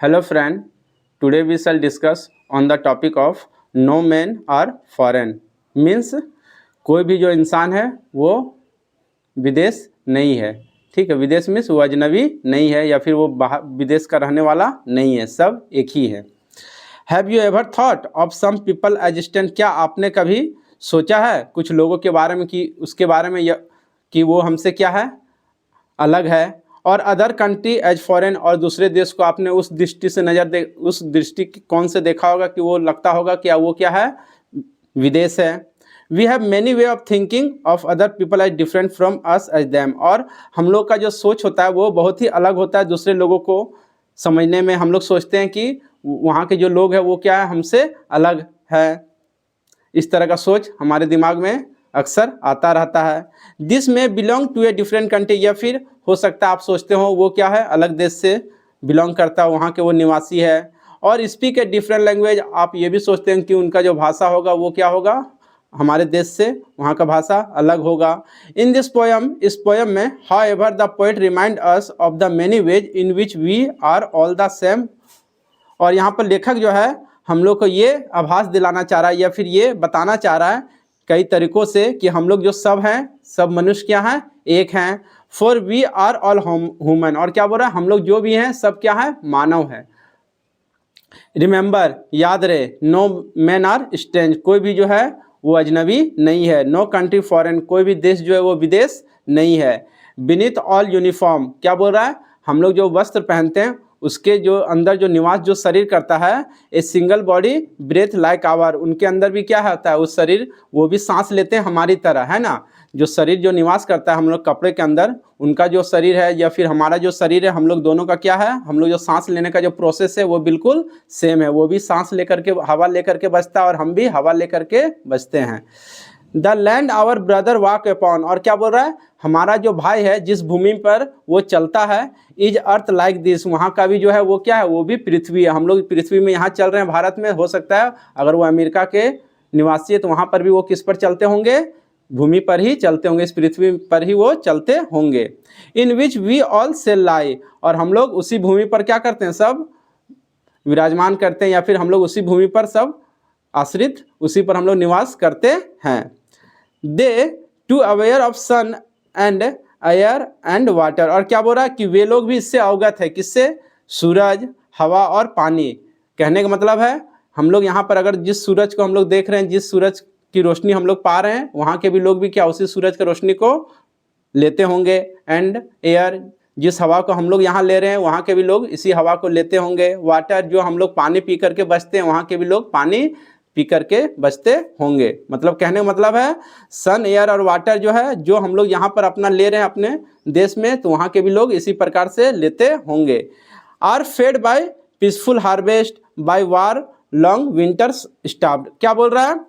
Hello friend, today we shall discuss on the topic of no men are foreign means कोई भी जो इंसान है वो विदेश नहीं है। ठीक है, विदेश मीन्स वो अजनबी नहीं है या फिर वो बाहर विदेश का रहने वाला नहीं है, सब एक ही है। Have you ever thought of some people existent, क्या आपने कभी सोचा है कुछ लोगों के बारे में कि उसके बारे में कि वो हमसे क्या है, अलग है। और अदर कंट्री एज फॉरेन, और दूसरे देश को आपने उस दृष्टि से उस दृष्टिकोण से देखा होगा कि वो लगता होगा कि वो क्या है, विदेश है। We have many way of thinking of other people as different from us as them, और हम लोग का जो सोच होता है वो बहुत ही अलग होता है दूसरे लोगों को समझने में। हम लोग सोचते हैं कि वहाँ के जो लोग हैं वो क्या है, हमसे अलग है। इस तरह का सोच हमारे दिमाग में अक्सर आता रहता है। दिस में belong to a different country, या फिर हो सकता है आप सोचते हो वो क्या है, अलग देश से बिलोंग करता है, वहाँ के वो निवासी है। और स्पीक ए डिफरेंट लैंग्वेज, आप ये भी सोचते हैं कि उनका जो भाषा होगा वो क्या होगा, हमारे देश से वहाँ का भाषा अलग होगा। इन दिस पोएम, इस पोएम में however the poet remind us of the many ways in which we are all the same, और यहाँ पर लेखक जो है हम लोग को ये आभास दिलाना चाह रहा है या फिर ये बताना चाह रहा है कई तरीकों से कि हम लोग जो सब हैं, सब मनुष्य क्या हैं, एक हैं। For we are all human, और क्या बोल रहा है, हम लोग जो भी हैं सब क्या है, मानव है। रिमेंबर, याद रहे, नो मैन आर स्ट्रेंज, कोई भी जो है वो अजनबी नहीं है। नो कंट्री फॉरेन, कोई भी देश जो है वो विदेश नहीं है। बीनीथ ऑल यूनिफॉर्म, क्या बोल रहा है, हम लोग जो वस्त्र पहनते हैं उसके जो अंदर जो निवास जो शरीर करता है, a single body breathe like our, उनके अंदर भी क्या होता है, उस शरीर वो भी सांस लेते हैं हमारी तरह, है ना। जो शरीर जो निवास करता है हम लोग कपड़े के अंदर, उनका जो शरीर है या फिर हमारा जो शरीर है, हम लोग दोनों का क्या है, हम लोग जो सांस लेने का जो प्रोसेस है वो बिल्कुल सेम है। वो भी सांस लेकर के, हवा लेकर के बचता है और हम भी हवा लेकर के बचते हैं। The land our brother walk upon, और क्या बोल रहा है, हमारा जो भाई है जिस भूमि पर वो चलता है, इज अर्थ लाइक दिस, वहाँ का भी जो है वो क्या है, वो भी पृथ्वी है। हम लोग पृथ्वी में यहाँ चल रहे हैं भारत में, हो सकता है अगर वो अमेरिका के निवासी है तो वहाँ पर भी वो किस पर चलते होंगे, भूमि पर ही चलते होंगे, इस पृथ्वी पर ही वो चलते होंगे। इन which we all shall lie, और हम लोग उसी भूमि पर क्या करते हैं, सब विराजमान करते हैं, या फिर हम लोग उसी भूमि पर सब आश्रित, उसी पर हम लोग निवास करते हैं। They too aware of sun and air and water, और क्या बोल रहा है कि वे लोग भी इससे अवगत है, किससे, सूरज, हवा और पानी। कहने का मतलब है हम लोग यहाँ पर अगर जिस सूरज को हम लोग देख रहे हैं, जिस सूरज की रोशनी हम लोग पा रहे हैं, वहाँ के भी लोग भी क्या उसी सूरज की रोशनी को लेते होंगे। एंड एयर, जिस हवा को हम लोग यहाँ ले रहे हैं वहाँ के भी लोग इसी हवा को लेते होंगे। वाटर, जो हम लोग पानी पी करके बचते हैं, वहाँ के भी लोग पानी पी करके बचते होंगे। मतलब कहने का मतलब है सन, एयर और वाटर जो है, जो हम लोग यहाँ पर अपना ले रहे हैं अपने देश में, तो वहाँ के भी लोग इसी प्रकार से लेते होंगे। Are fed by peaceful harvest by war long winters starved, क्या बोल रहा है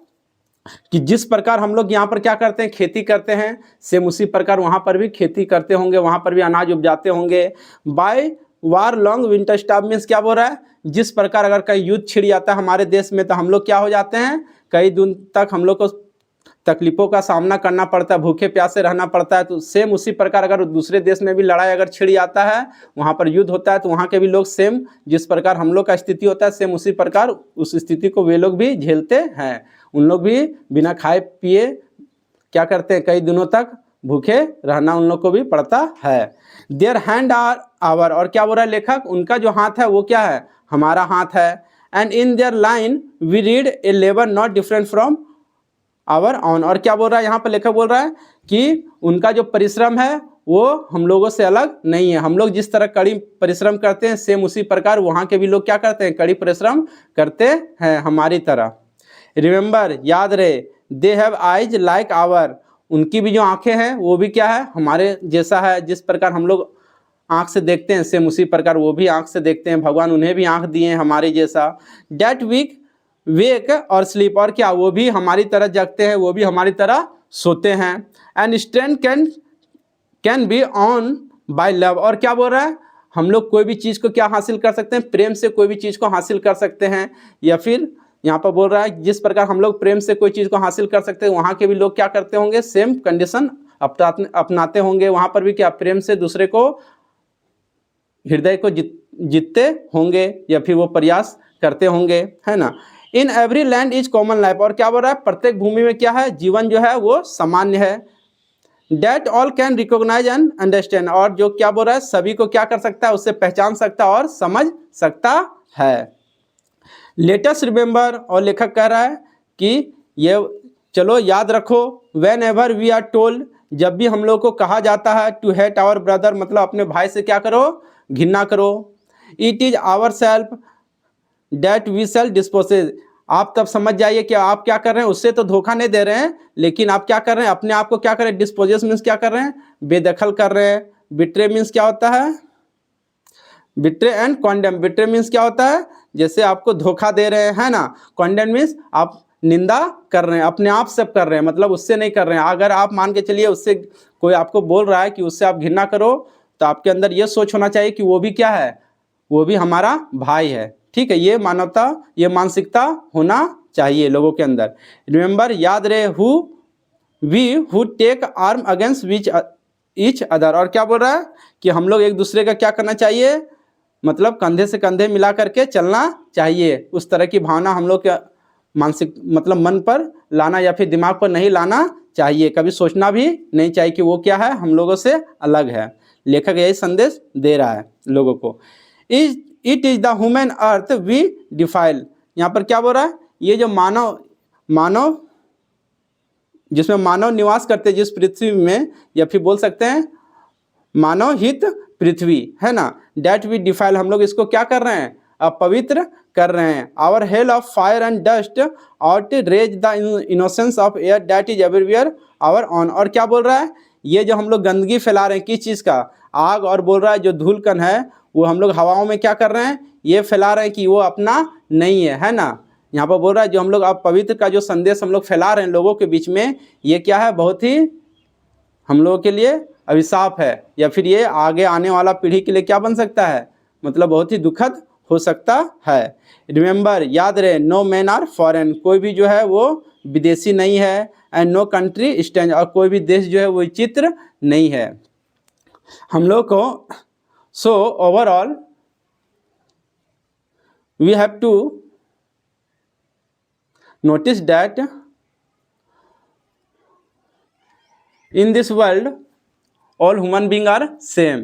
कि जिस प्रकार हम लोग यहाँ पर क्या करते हैं, खेती करते हैं, सेम उसी प्रकार वहाँ पर भी खेती करते होंगे, वहाँ पर भी अनाज उपजाते होंगे। Bye war long winter staff means क्या बोल रहा है, जिस प्रकार अगर कहीं युद्ध छिड़ जाता है हमारे देश में तो हम लोग क्या हो जाते हैं, कई दिन तक हम लोग को तकलीफ़ों का सामना करना पड़ता है, भूखे प्यासे रहना पड़ता है। तो सेम उसी प्रकार अगर दूसरे देश में भी लड़ाई अगर छिड़ जाता है, वहाँ पर युद्ध होता है, तो वहाँ के भी लोग सेम जिस प्रकार हम लोग का स्थिति होता है, सेम उसी प्रकार उस स्थिति को वे लोग भी झेलते हैं। उन लोग भी बिना खाए पिए क्या करते हैं, कई दिनों तक भूखे रहना उन लोग को भी पड़ता है। देयर हैंड आर आवर, और क्या बोल रहा है लेखक, उनका जो हाथ है वो क्या है, हमारा हाथ है। And in their line we read a labour not different from our own, और क्या बोल रहा है यहाँ पर लेखक बोल रहा है कि उनका जो परिश्रम है वो हम लोगों से अलग नहीं है। हम लोग जिस तरह कड़ी परिश्रम करते हैं, सेम उसी प्रकार वहाँ के भी लोग क्या करते हैं, कड़ी परिश्रम करते हैं हमारी तरह। रिमेंबर, याद रहे, they have eyes like our, उनकी भी जो आंखें हैं वो भी क्या है, हमारे जैसा है। जिस प्रकार हम लोग आँख से देखते हैं, सेम उसी प्रकार वो भी आँख से देखते हैं, भगवान उन्हें भी आँख दिए हैं हमारे जैसा। डैट वीक वेक और स्लीप, और क्या वो भी हमारी तरह जगते हैं, वो भी हमारी तरह सोते हैं। And strength can be won by love, और क्या बोल रहा है, हम लोग कोई भी चीज़ को क्या हासिल कर सकते हैं, प्रेम से कोई भी चीज़ को हासिल कर सकते हैं। या फिर यहाँ पर बोल रहा है जिस प्रकार हम लोग प्रेम से कोई चीज़ को हासिल कर सकते हैं, वहाँ के भी लोग क्या करते होंगे, सेम कंडीशन अपनाते होंगे। वहाँ पर भी क्या प्रेम से दूसरे को हृदय को जीतते होंगे या फिर वो प्रयास करते होंगे, है ना। In every land is common life, और क्या बोल रहा है, प्रत्येक भूमि में क्या है, जीवन जो है वो सामान्य है। That all can recognise and understand, और जो क्या बोल रहा है, सभी को क्या कर सकता है, उससे पहचान सकता है और समझ सकता है। लेटेस्ट रिमेंबर, और लेखक कह रहा है कि ये चलो याद रखो, whenever we are told, जब भी हम लोग को कहा जाता है टू हेट आवर ब्रदर, मतलब अपने भाई से क्या करो, घृणा करो। It is our self that we sell disposes, आप तब समझ जाइए कि आप क्या कर रहे हैं, उससे तो धोखा नहीं दे रहे हैं, लेकिन आप क्या कर रहे हैं, अपने आप को क्या कर रहे हैं, डिस्पोजेस मीन्स क्या कर रहे हैं, बेदखल कर रहे हैं। बिट्रे मीन्स क्या होता है, बिट्रे एंड कॉन्डेम, बिट्रे मीन्स क्या होता है, जैसे आपको धोखा दे रहे हैं, है ना। कॉन्डेम मीन्स आप निंदा कर रहे हैं, अपने आप से कर रहे हैं, मतलब उससे नहीं कर रहे हैं। अगर आप मान के चलिए उससे कोई आपको बोल रहा है कि उससे आप घृणा करो, तो आपके अंदर ये सोच होना चाहिए कि वो भी क्या है, वो भी हमारा भाई है, ठीक है। ये मानवता, ये मानसिकता होना चाहिए लोगों के अंदर। रिमेंबर, याद रहे, who take arm against which each other, और क्या बोल रहा है कि हम लोग एक दूसरे का क्या करना चाहिए, मतलब कंधे से कंधे मिला करके चलना चाहिए। उस तरह की भावना हम लोग के मानसिक मतलब मन पर लाना या फिर दिमाग पर नहीं लाना चाहिए, कभी सोचना भी नहीं चाहिए कि वो क्या है, हम लोगों से अलग है। लेखक यही संदेश दे रहा है लोगों को। It is the human earth we defile, यहाँ पर क्या बोल रहा है, ये जो मानव जिसमें मानव निवास करते हैं जिस पृथ्वी में, या फिर बोल सकते हैं मानव हित पृथ्वी, है ना। डेट वी डिफाइल, हम लोग इसको क्या कर रहे हैं, अपवित्र कर रहे हैं। Our hell of fire and dust outrage the innocence of air that is everywhere our own, और क्या बोल रहा है, ये जो हम लोग गंदगी फैला रहे हैं, किस चीज़ का, आग, और बोल रहा है जो धूलकण है वो हम लोग हवाओं में क्या कर रहे हैं, ये फैला रहे हैं कि वो अपना नहीं है ना। यहाँ पर बोल रहा है जो हम लोग अपवित्र का जो संदेश हम लोग फैला रहे हैं लोगों के बीच में, ये क्या है, बहुत ही हम लोगों के लिए अभिशाप है, या फिर ये आगे आने वाला पीढ़ी के लिए क्या बन सकता है, मतलब बहुत ही दुखद हो सकता है। रिमेंबर, याद रहे, नो मैन आर फॉरेन, कोई भी जो है वो विदेशी नहीं है। एंड नो कंट्री स्टैंड, और कोई भी देश जो है वो विचित्र नहीं है। हम लोग को so overall we have to notice that in this world all human beings are same.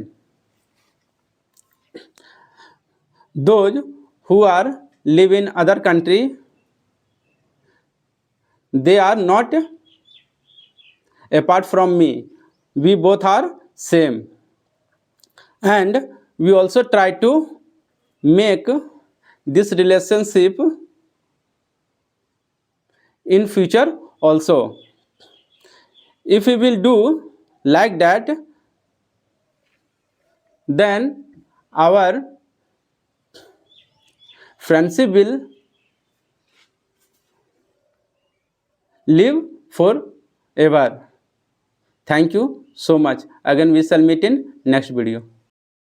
Those who are live in other country, they are not apart from me, we both are same, and we also try to make this relationship in future also. If we will do like that, then our friendship will live forever. Thank you so much. Again we shall meet in next video.